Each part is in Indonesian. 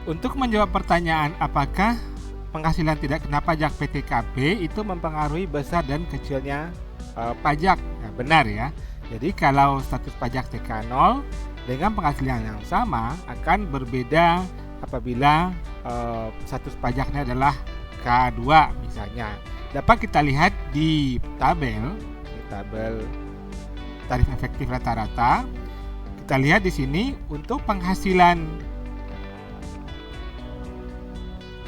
Untuk menjawab pertanyaan apakah penghasilan tidak kena pajak PTKP itu mempengaruhi besar dan kecilnya pajak. Nah, benar ya. Jadi kalau status pajak TK0 dengan penghasilan yang sama akan berbeda apabila status pajaknya adalah K2 misalnya. Dapat kita lihat di tabel tarif efektif rata-rata. Kita lihat di sini untuk penghasilan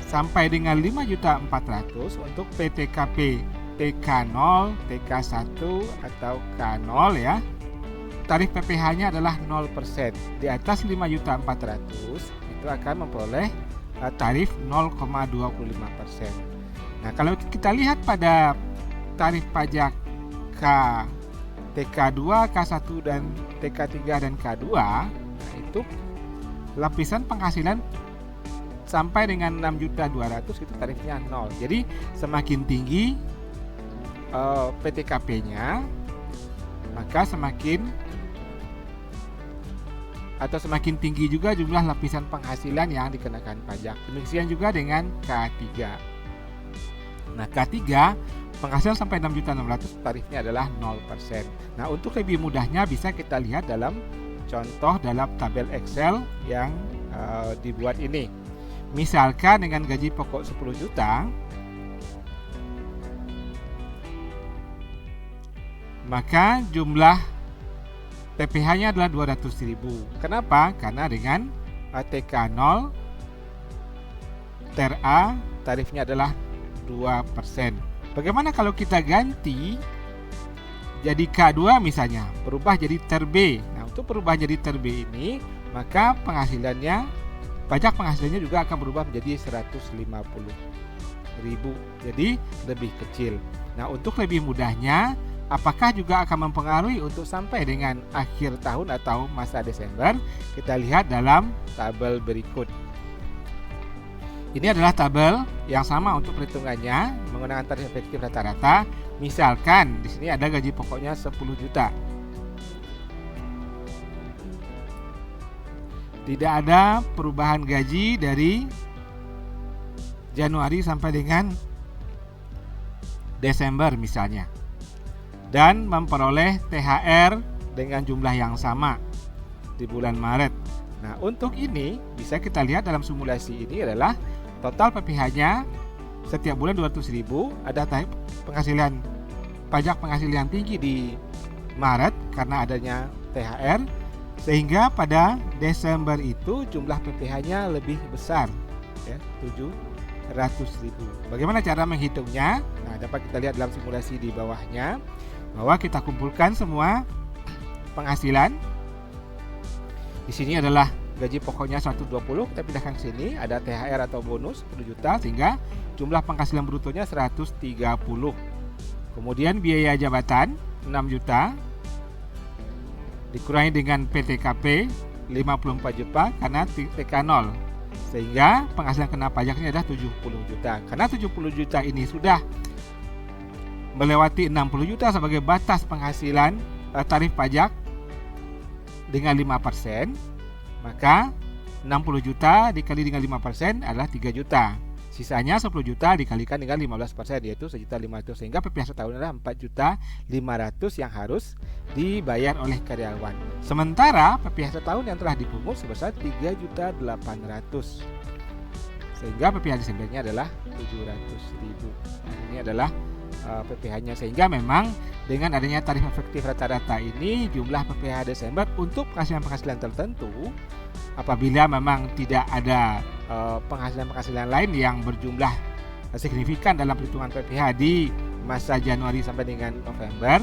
sampai dengan 5.400.000 untuk PTKP TK0, TK1 atau K0 ya. Tarif PPh-nya adalah 0%. Di atas 5.400.000 itu akan memperoleh tarif 0,25%. Nah, kalau kita lihat pada tarif pajak TK2, K1 dan TK3 dan K2, nah itu lapisan penghasilan sampai dengan 6.200.000 itu tarifnya 0. Jadi semakin tinggi PTKP-nya, maka semakin tinggi juga jumlah lapisan penghasilan yang dikenakan pajak. Demikian juga dengan K3. Nah, K3 penghasilan sampai 6.600.000 tarifnya adalah 0%. Nah, untuk lebih mudahnya bisa kita lihat dalam contoh dalam tabel Excel yang dibuat ini. Misalkan dengan gaji pokok 10 juta, maka jumlah PPh-nya adalah 200.000. Kenapa? Karena dengan TK0 TRA tarifnya adalah 2%. Bagaimana kalau kita ganti jadi K2 misalnya, berubah jadi TER B. Nah, untuk perubahan jadi TER B ini, maka pajak penghasilannya juga akan berubah menjadi 150.000. Jadi lebih kecil. Nah, untuk lebih mudahnya, apakah juga akan mempengaruhi untuk sampai dengan akhir tahun atau masa Desember? Kita lihat dalam tabel berikut. Ini adalah tabel yang sama untuk perhitungannya menggunakan tarif efektif rata-rata. Misalkan di sini ada gaji pokoknya 10 juta. Tidak ada perubahan gaji dari Januari sampai dengan Desember misalnya. Dan memperoleh THR dengan jumlah yang sama di bulan Maret. Nah, untuk ini bisa kita lihat dalam simulasi ini adalah total PPh-nya setiap bulan 200.000, ada tarif penghasilan pajak penghasilan yang tinggi di Maret karena adanya THR, sehingga pada Desember itu jumlah PPh-nya lebih besar ya, 700.000. Bagaimana cara menghitungnya? Nah, dapat kita lihat dalam simulasi di bawahnya bahwa kita kumpulkan semua penghasilan. Di sini adalah gaji pokoknya 120, kita pindahkan ke sini, ada THR atau bonus 10 juta sehingga jumlah penghasilan brutonya 130. Kemudian biaya jabatan 6 juta dikurangi dengan PTKP 54 juta karena TK0, sehingga penghasilan kena pajaknya adalah 70 juta. Karena 70 juta ini sudah melewati 60 juta sebagai batas penghasilan tarif pajak dengan 5%, maka 60 juta dikali dengan 5% adalah 3 juta. Sisanya 10 juta dikalikan dengan 15%, yaitu 1.500.000, sehingga PPh setahun adalah 4.500.000 yang harus dibayar oleh karyawan. Sementara PPh setahun yang telah dipungut sebesar 3.800.000, sehingga PPh Desembernya adalah 700.000. Nah, ini adalah PPh-nya, sehingga memang dengan adanya tarif efektif rata-rata ini jumlah PPh Desember untuk penghasilan-penghasilan tertentu, apabila memang tidak ada penghasilan-penghasilan lain yang berjumlah signifikan dalam perhitungan PPh di masa Januari sampai dengan November,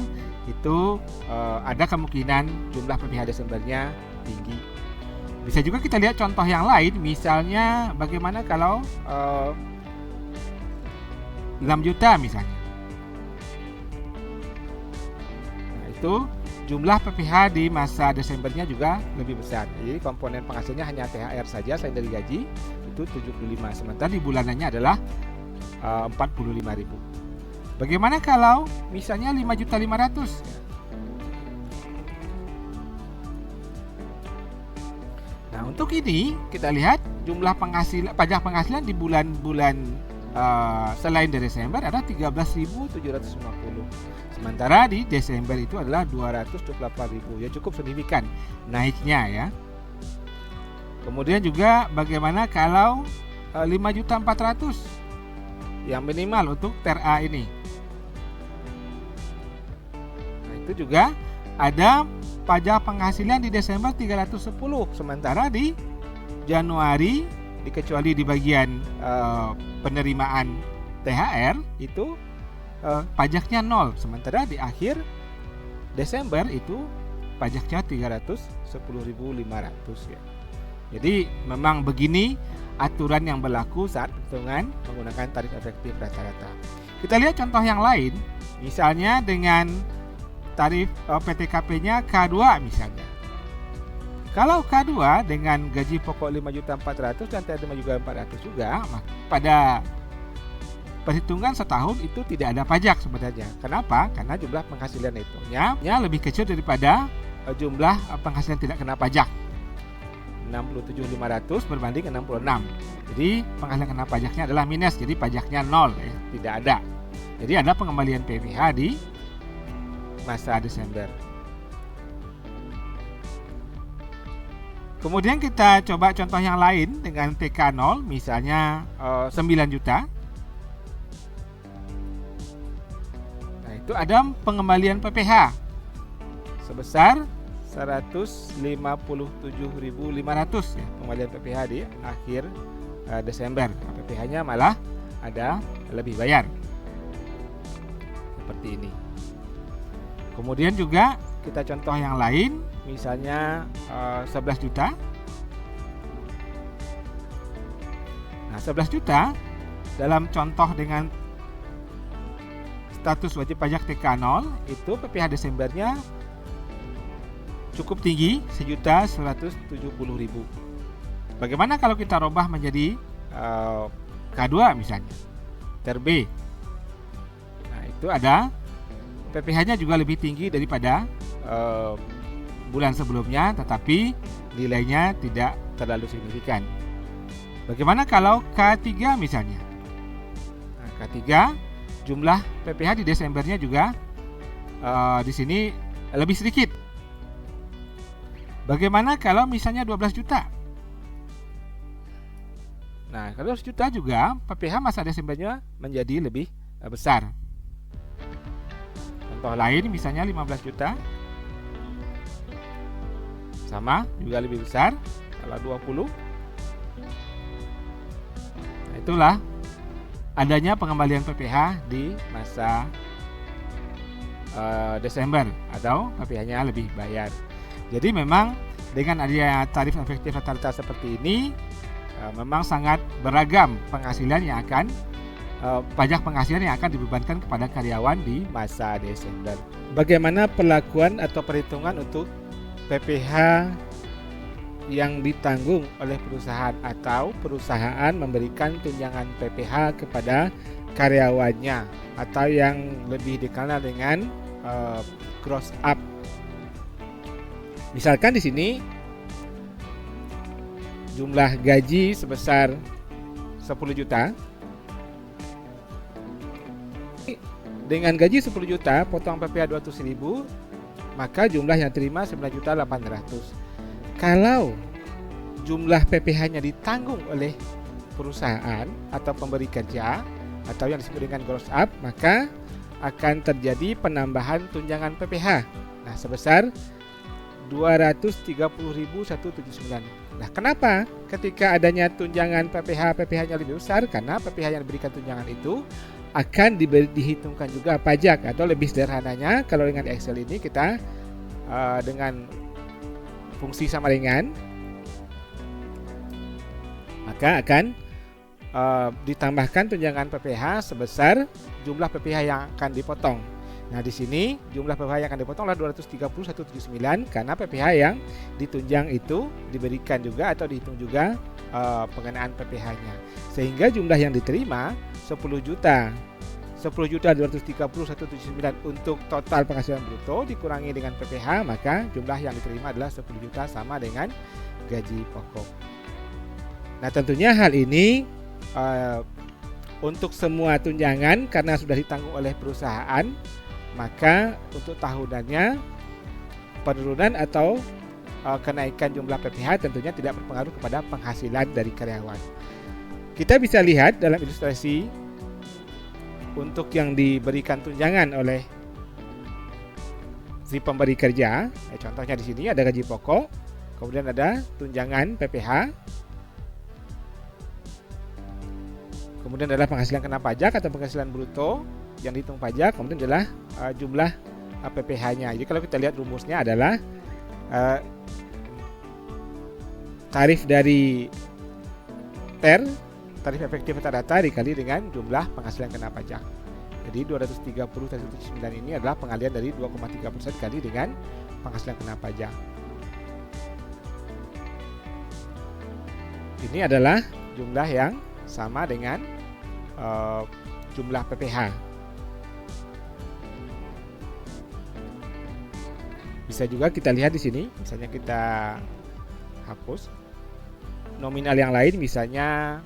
itu ada kemungkinan jumlah PPh Desembernya tinggi. Bisa juga kita lihat contoh yang lain, misalnya bagaimana kalau 6 juta misalnya. Nah, itu jumlah PPh di masa Desembernya juga lebih besar. Jadi komponen penghasilnya hanya THR saja selain dari gaji itu 75, sementara di bulanannya adalah 45.000. Bagaimana kalau misalnya 5.500.000? Nah, untuk ini kita lihat jumlah pajak penghasilan di bulan-bulan selain di Desember ada 13.750. Sementara di Desember itu adalah 228.000. Ya, cukup signifikan naiknya ya. Kemudian juga bagaimana kalau 5.400.000 yang minimal untuk TER-A ini. Nah, itu juga ada pajak penghasilan di Desember 310, sementara di Januari dikecuali di bagian penerimaan THR itu pajaknya 0, sementara di akhir Desember itu pajaknya 310.500 ya. Jadi memang begini aturan yang berlaku saat perhitungan menggunakan tarif efektif rata-rata. Kita lihat contoh yang lain, misalnya dengan tarif PTKP-nya K2 misalnya. Kalau K2 dengan gaji pokok 5.400.000 dan THR 5.400.000 juga, pada perhitungan setahun itu tidak ada pajak sebenarnya. Kenapa? Karena jumlah penghasilan itunya lebih kecil daripada jumlah penghasilan tidak kena pajak. 67.500 berbanding 66. Jadi penghasilan kena pajaknya adalah minus, jadi pajaknya 0 ya, tidak ada. Jadi ada pengembalian PPh di masa Desember. Kemudian kita coba contoh yang lain dengan TK0, misalnya 9 juta. Nah, itu ada pengembalian PPh sebesar 157.500 ya, pengembalian PPh di akhir Desember. Nah, PPh-nya malah ada lebih bayar. Seperti ini. Kemudian juga kita contoh yang lain, misalnya 11 juta. Nah, 11 juta dalam contoh dengan status wajib pajak TK0 itu PPh Desembernya cukup tinggi, 1.170.000. Bagaimana kalau kita robah menjadi K2 misalnya, TER-B? Nah, itu ada PPh-nya juga lebih tinggi daripada bulan sebelumnya, tetapi nilainya tidak terlalu signifikan. Bagaimana kalau K3 misalnya? Nah, K3 jumlah PPh di Desembernya juga di sini lebih sedikit. Bagaimana kalau misalnya 12 juta? Nah, kalau 12 juta juga PPh masa Desembernya menjadi lebih besar. Contoh lain misalnya 15 juta. Sama, juga lebih besar kalau 20. Nah, itulah adanya pengembalian PPh di masa Desember atau PPh-nya lebih bayar. Jadi memang dengan adanya tarif efektif rata-rata seperti ini memang sangat beragam penghasilan yang akan pajak penghasilan yang akan dibebankan kepada karyawan di masa Desember. Bagaimana perlakuan atau perhitungan untuk PPh yang ditanggung oleh perusahaan atau perusahaan memberikan tunjangan PPh kepada karyawannya atau yang lebih dikenal dengan gross up. Misalkan di sini jumlah gaji sebesar 10 juta. Dengan gaji 10 juta potong PPh 200.000, maka jumlah yang terima 9.800.000. Kalau jumlah PPh-nya ditanggung oleh perusahaan atau pemberi kerja atau yang disebut dengan gross up, maka akan terjadi penambahan tunjangan PPh. Nah, sebesar 230.179. Nah, kenapa ketika adanya tunjangan PPh-nya lebih besar? Karena PPh yang diberikan tunjangan itu akan dihitungkan juga pajak, atau lebih sederhananya kalau dengan Excel ini kita dengan fungsi sama dengan, maka akan ditambahkan tunjangan PPh sebesar jumlah PPh yang akan dipotong. Nah, di sini jumlah PPh yang akan dipotong adalah 230.179 karena PPh yang ditunjang itu diberikan juga atau dihitung juga pengenaan PPh-nya. Sehingga jumlah yang diterima 10 juta. 10 10.230.179 untuk total penghasilan bruto dikurangi dengan PPh, maka jumlah yang diterima adalah 10 juta sama dengan gaji pokok. Nah, tentunya hal ini untuk semua tunjangan karena sudah ditanggung oleh perusahaan, maka untuk tahunannya penurunan atau kenaikan jumlah PPh tentunya tidak berpengaruh kepada penghasilan dari karyawan. Kita bisa lihat dalam ilustrasi untuk yang diberikan tunjangan oleh si pemberi kerja. Contohnya di sini ada gaji pokok, kemudian ada tunjangan PPh, kemudian adalah penghasilan kena pajak atau penghasilan bruto yang dihitung pajak, kemudian adalah jumlah PPh-nya. Jadi kalau kita lihat rumusnya adalah tarif dari tarif efektif rata-rata dikali dengan jumlah penghasilan kena pajak. Jadi 230.179 ini adalah pengalian dari 2,3% kali dengan penghasilan kena pajak. Ini adalah jumlah yang sama dengan jumlah PPh. Bisa juga kita lihat di sini, misalnya kita hapus nominal yang lain, misalnya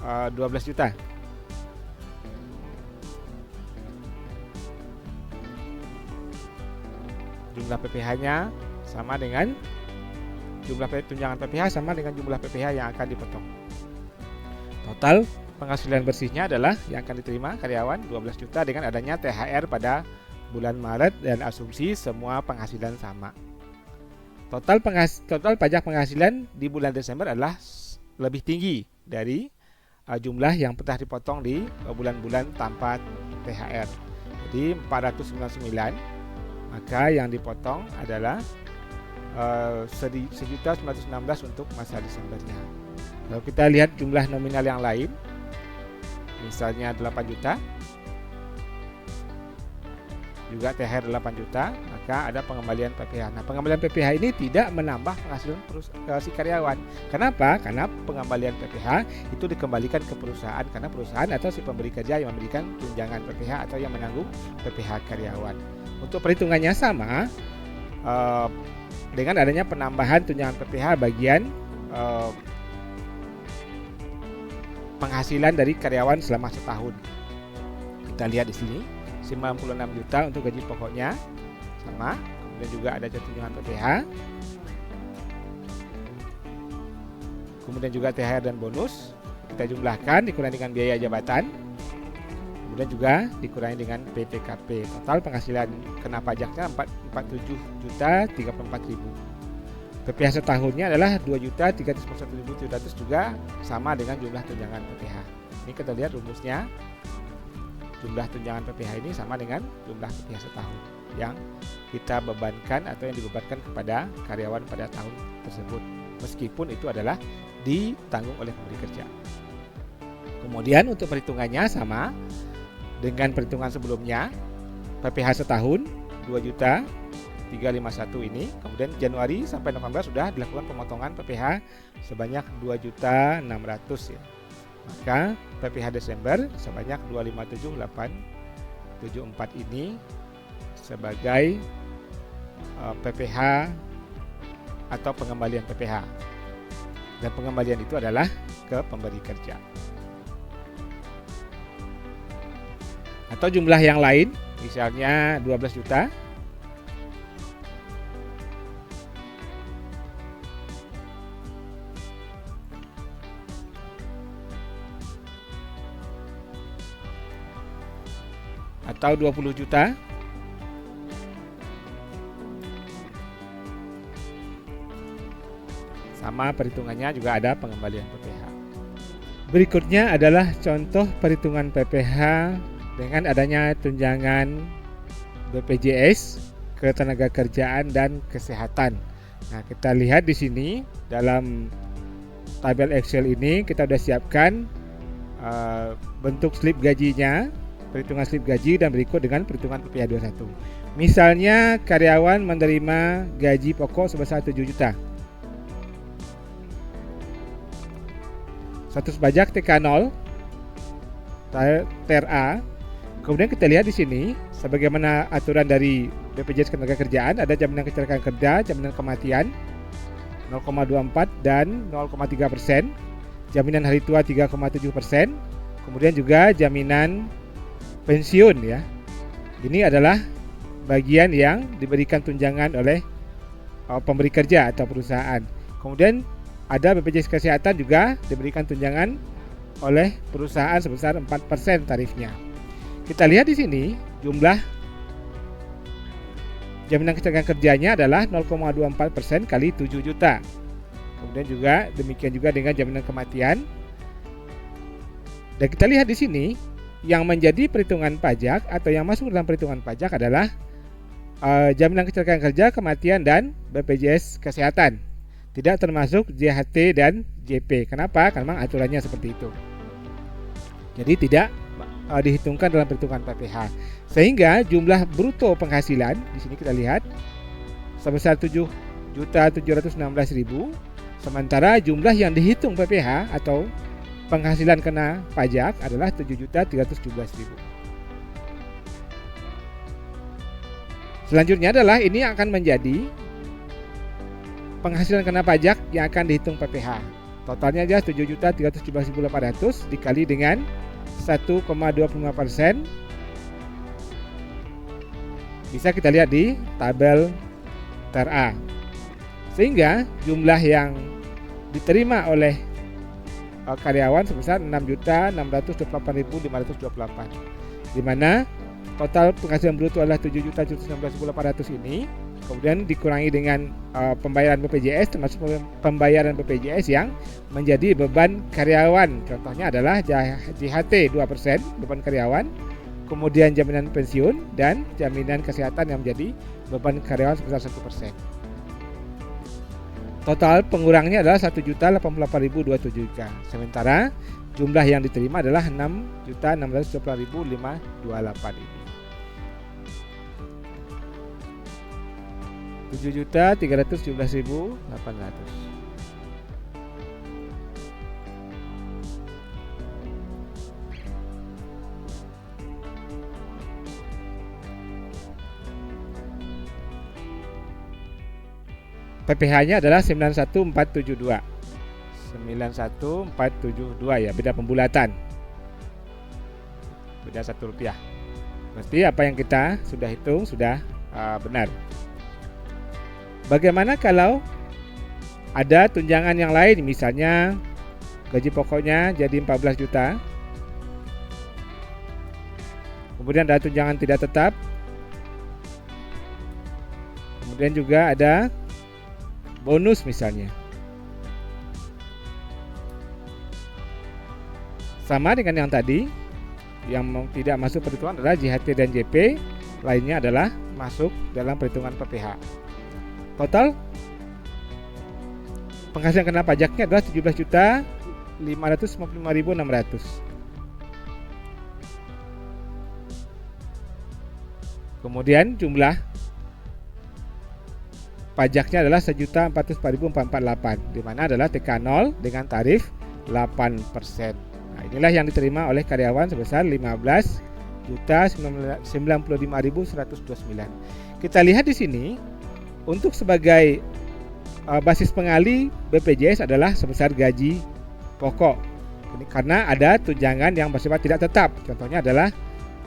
12 juta. Jumlah PPh-nya sama dengan jumlah tunjangan PPh sama dengan jumlah PPh yang akan dipotong. Total penghasilan bersihnya adalah yang akan diterima karyawan 12 juta dengan adanya THR pada bulan Maret dan asumsi semua penghasilan sama. Total pajak penghasilan di bulan Desember adalah lebih tinggi dari jumlah yang pernah dipotong di bulan-bulan tanpa THR. Jadi 499, maka yang dipotong adalah 1.916 untuk masa Desembernya. Kalau kita lihat jumlah nominal yang lain, misalnya 8 juta, juga THR 8 juta, maka ada pengembalian PPh. Nah, pengembalian PPh ini tidak menambah penghasilan si karyawan. Kenapa? Karena pengembalian PPh itu dikembalikan ke perusahaan, karena perusahaan atau si pemberi kerja yang memberikan tunjangan PPh atau yang menanggung PPh karyawan. Untuk perhitungannya sama dengan adanya penambahan tunjangan PPh bagian penghasilan dari karyawan selama setahun. Kita lihat di sini 96 juta untuk gaji pokoknya sama, kemudian juga ada tunjangan PPh, kemudian juga THR dan bonus kita jumlahkan dikurangi dengan biaya jabatan, kemudian juga dikurangi dengan PTKP. Total penghasilan kena pajaknya 47.034.000. PPh setahunnya adalah 2.341.700 juga sama dengan jumlah tunjangan PPh. Ini kita lihat rumusnya. Jumlah tunjangan PPh ini sama dengan jumlah PPh setahun yang kita bebankan atau yang dibebankan kepada karyawan pada tahun tersebut, meskipun itu adalah ditanggung oleh pemberi kerja. Kemudian untuk perhitungannya sama dengan perhitungan sebelumnya, PPh setahun 2.351 ini, kemudian Januari sampai November sudah dilakukan pemotongan PPh sebanyak 2.600 ya. Maka PPh Desember sebanyak 257.874 ini sebagai PPh atau pengembalian PPh, dan pengembalian itu adalah ke pemberi kerja. Atau jumlah yang lain, misalnya 12 juta, atau 20 juta, sama perhitungannya juga ada pengembalian PPh. Berikutnya adalah contoh perhitungan PPh dengan adanya tunjangan BPJS, Ketenagakerjaan dan Kesehatan. Nah, kita lihat di sini dalam tabel Excel ini kita sudah siapkan bentuk slip gajinya, perhitungan slip gaji, dan berikut dengan perhitungan PPh 21. Misalnya karyawan menerima gaji pokok sebesar 7 juta. Status pajak TK0 TRA, Kemudian kita lihat di sini sebagaimana aturan dari BPJS Ketenagakerjaan, ada jaminan kecelakaan kerja, jaminan kematian 0,24 dan 0,3%, jaminan hari tua 3,7%, kemudian juga jaminan pensiun ya. Ini adalah bagian yang diberikan tunjangan oleh pemberi kerja atau perusahaan. Kemudian ada BPJS Kesehatan juga diberikan tunjangan oleh perusahaan sebesar 4% tarifnya. Kita lihat di sini jumlah jaminan kecelakaan kerjanya adalah 0,24% kali 7 juta. Kemudian juga demikian juga dengan jaminan kematian. Dan kita lihat di sini yang menjadi perhitungan pajak atau yang masuk dalam perhitungan pajak adalah jaminan kecelakaan kerja, kematian, dan BPJS Kesehatan. Tidak termasuk JHT dan JP. Kenapa? Karena memang aturannya seperti itu. Jadi tidak dihitungkan dalam perhitungan PPh. Sehingga jumlah bruto penghasilan di sini kita lihat sebesar 7.716.000, sementara jumlah yang dihitung PPh atau penghasilan kena pajak adalah 7.317.000. Selanjutnya adalah ini akan menjadi penghasilan kena pajak yang akan dihitung PPh. Totalnya adalah 7.317.800 dikali dengan 1,25%. Bisa kita lihat di tabel ter A. Sehingga jumlah yang diterima oleh karyawan sebesar 6.628.528, di mana total penghasilan bruto adalah 7.716.800 ini, kemudian dikurangi dengan pembayaran BPJS, termasuk pembayaran BPJS yang menjadi beban karyawan. Contohnya adalah JHT 2% beban karyawan, kemudian jaminan pensiun dan jaminan kesehatan yang menjadi beban karyawan sebesar 1%. Total pengurangnya adalah 1.088.273. Sementara jumlah yang diterima adalah 6.628.528 ini. 7.317.800. PPh-nya adalah 91472. 91472 ya, beda pembulatan. Beda Rp1. Mesti apa yang kita sudah hitung sudah benar. Bagaimana kalau ada tunjangan yang lain, misalnya gaji pokoknya jadi 14 juta. Kemudian ada tunjangan tidak tetap. Kemudian juga ada bonus misalnya. Sama dengan yang tadi, yang tidak masuk perhitungan adalah JHT dan JP, lainnya adalah masuk dalam perhitungan PPh. Total penghasilan kena pajaknya adalah 17.555.600. Kemudian jumlah pajaknya adalah 1.404.448, di mana adalah TK0 dengan tarif 8%. Nah, inilah yang diterima oleh karyawan sebesar 15.095.129. Kita lihat di sini untuk sebagai basis pengali BPJS adalah sebesar gaji pokok. Ini karena ada tunjangan yang bersifat tidak tetap. Contohnya adalah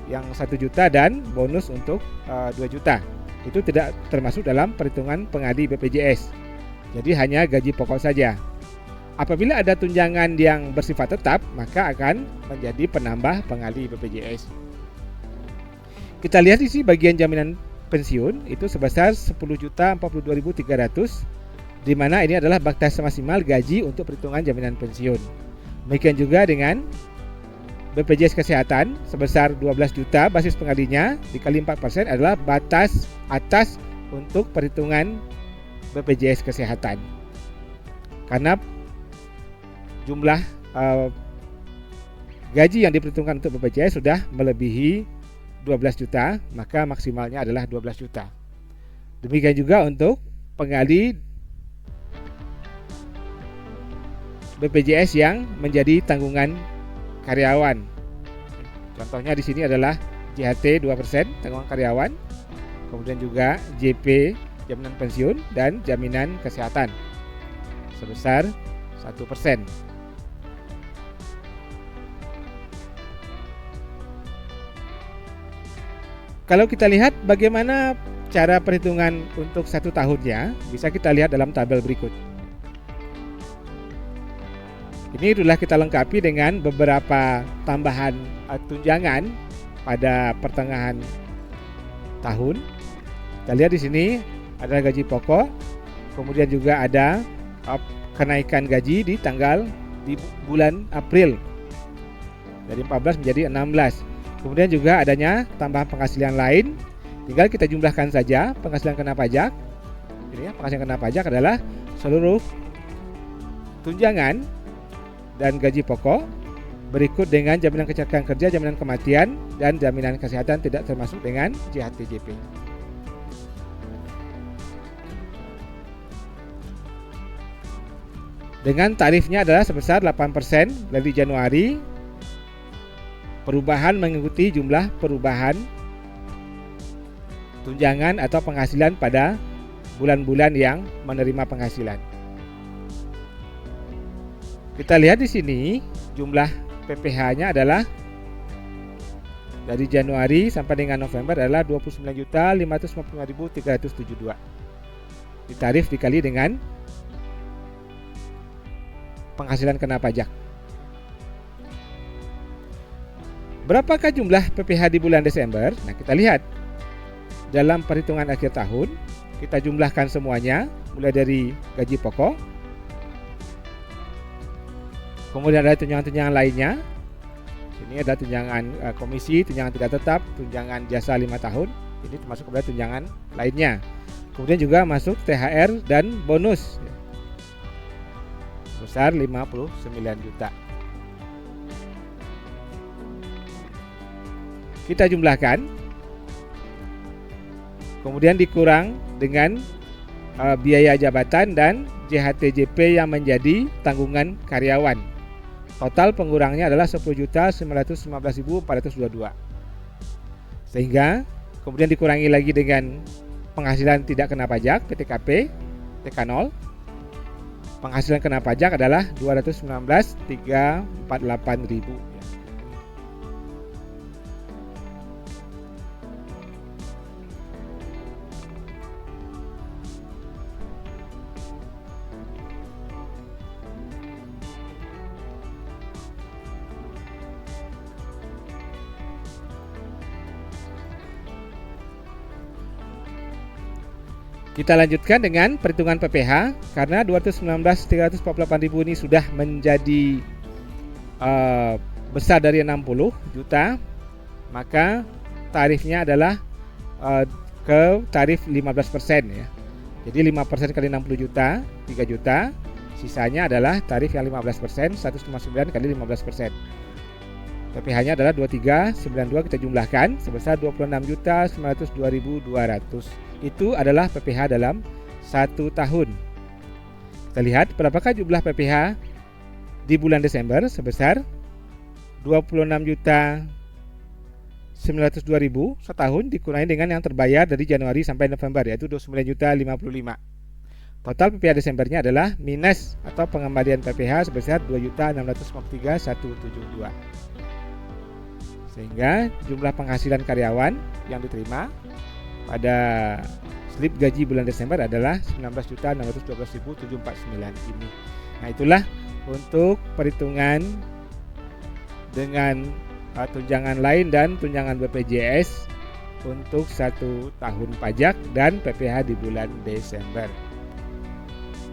yang 1 juta dan bonus untuk 2 juta. Itu tidak termasuk dalam perhitungan pengadi BPJS. Jadi hanya gaji pokok saja. Apabila ada tunjangan yang bersifat tetap, maka akan menjadi penambah pengadi BPJS. Kita lihat di sini bagian jaminan pensiun itu sebesar 10.042.300, di mana ini adalah batas maksimal gaji untuk perhitungan jaminan pensiun. Demikian juga dengan BPJS Kesehatan sebesar 12 juta, basis pengadinya dikali 4% adalah batas atas untuk perhitungan BPJS Kesehatan. Karena jumlah gaji yang diperhitungkan untuk BPJS sudah melebihi 12 juta, maka maksimalnya adalah 12 juta. Demikian juga untuk penggali BPJS yang menjadi tanggungan karyawan. Contohnya di sini adalah JHT 2%, tanggungan karyawan, kemudian juga JP, jaminan pensiun, dan jaminan kesehatan sebesar 1%. Kalau kita lihat bagaimana cara perhitungan untuk 1 tahunnya, bisa kita lihat dalam tabel berikut. Ini adalah kita lengkapi dengan beberapa tambahan tunjangan pada pertengahan tahun. Kita lihat di sini ada gaji pokok, kemudian juga ada kenaikan gaji di bulan April dari 14 menjadi 16. Kemudian juga adanya tambahan penghasilan lain. Tinggal kita jumlahkan saja penghasilan kena pajak. Ini ya, penghasilan kena pajak adalah seluruh tunjangan dan gaji pokok berikut dengan jaminan kecelakaan kerja, jaminan kematian, dan jaminan kesehatan tidak termasuk dengan JHT-JP. Dengan tarifnya adalah sebesar 8% dari Januari. Perubahan mengikuti jumlah perubahan tunjangan atau penghasilan pada bulan-bulan yang menerima penghasilan. Kita lihat di sini jumlah PPh-nya adalah dari Januari sampai dengan November adalah 29.555.372. Ditarif dikali dengan penghasilan kena pajak. Berapakah jumlah PPh di bulan Desember? Nah, kita lihat dalam perhitungan akhir tahun, kita jumlahkan semuanya mulai dari gaji pokok, kemudian ada tunjangan-tunjangan lainnya. Ini ada tunjangan komisi, tunjangan tidak tetap, tunjangan jasa 5 tahun. Ini termasuk kepada tunjangan lainnya. Kemudian juga masuk THR dan bonus sebesar 59 juta. Kita jumlahkan, kemudian dikurang dengan biaya jabatan dan JHT-JP yang menjadi tanggungan karyawan. Total pengurangnya adalah 10.915.422. Sehingga kemudian dikurangi lagi dengan penghasilan tidak kena pajak PTKP TK0. Penghasilan kena pajak adalah 219.348.000. Kita lanjutkan dengan perhitungan PPh. Karena 219.348.000 ini sudah menjadi besar dari 60 juta, maka tarifnya adalah ke tarif 15% ya. Jadi 5% kali 60 juta, 3 juta. Sisanya adalah tarif yang 15%, 1,9 kali 15%. PPh-nya adalah 2392, kita jumlahkan sebesar 26.902.200. Itu adalah PPh dalam 1 tahun. Kita lihat berapakah jumlah PPh di bulan Desember sebesar 26.902.000 setahun dikurangi dengan yang terbayar dari Januari sampai November, yaitu 29.055. Total PPh Desembernya adalah minus atau pengembalian PPh sebesar 2.653.172. Sehingga jumlah penghasilan karyawan yang diterima pada slip gaji bulan Desember adalah 19.612.749 ini. Nah, itulah untuk perhitungan dengan tunjangan lain dan tunjangan BPJS untuk 1 tahun pajak dan PPh di bulan Desember.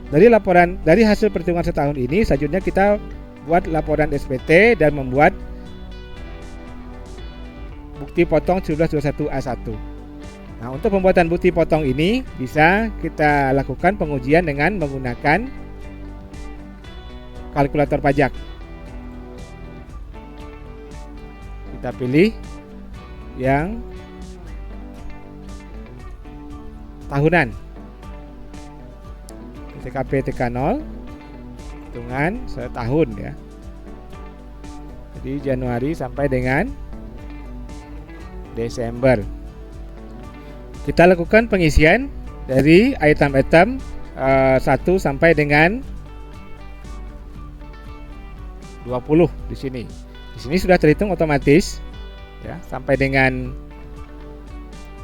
Dari hasil perhitungan setahun ini, selanjutnya kita buat laporan SPT dan membuat bukti potong 1721A1. Nah, untuk pembuatan bukti potong ini bisa kita lakukan pengujian dengan menggunakan kalkulator pajak. Kita pilih yang tahunan. TKP TK0 hitungan setahun ya. Jadi Januari sampai dengan Desember. Kita lakukan pengisian dari item-item 1 sampai dengan 20 di sini. Di sini sudah terhitung otomatis ya, sampai dengan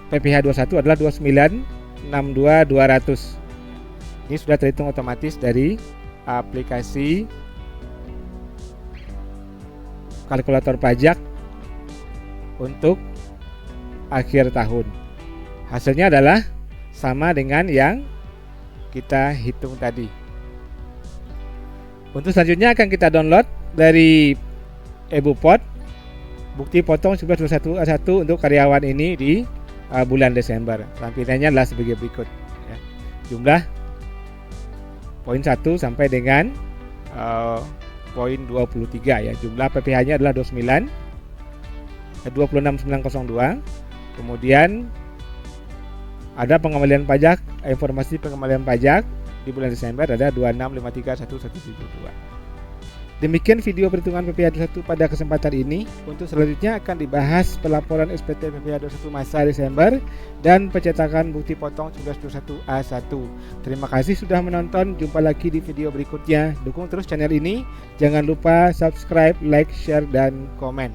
PPh 21 adalah 29.62.200. Ini sudah terhitung otomatis dari aplikasi kalkulator pajak untuk akhir tahun. Hasilnya adalah sama dengan yang kita hitung tadi. Untuk selanjutnya akan kita download dari EBUPOT bukti potong 1121A1 untuk karyawan ini di bulan Desember. Tampilannya adalah sebagai berikut ya. Jumlah poin 1 sampai dengan poin 23 ya. Jumlah PPh-nya adalah 26.902. Kemudian ada pengembalian pajak, informasi pengembalian pajak di bulan Desember ada 26531172. Demikian video perhitungan PPh 21 pada kesempatan ini. Untuk selanjutnya akan dibahas pelaporan SPT PPh 21 masa Desember dan pencetakan bukti potong 1121A1. Terima kasih sudah menonton. Jumpa lagi di video berikutnya. Dukung terus channel ini. Jangan lupa subscribe, like, share, dan komen.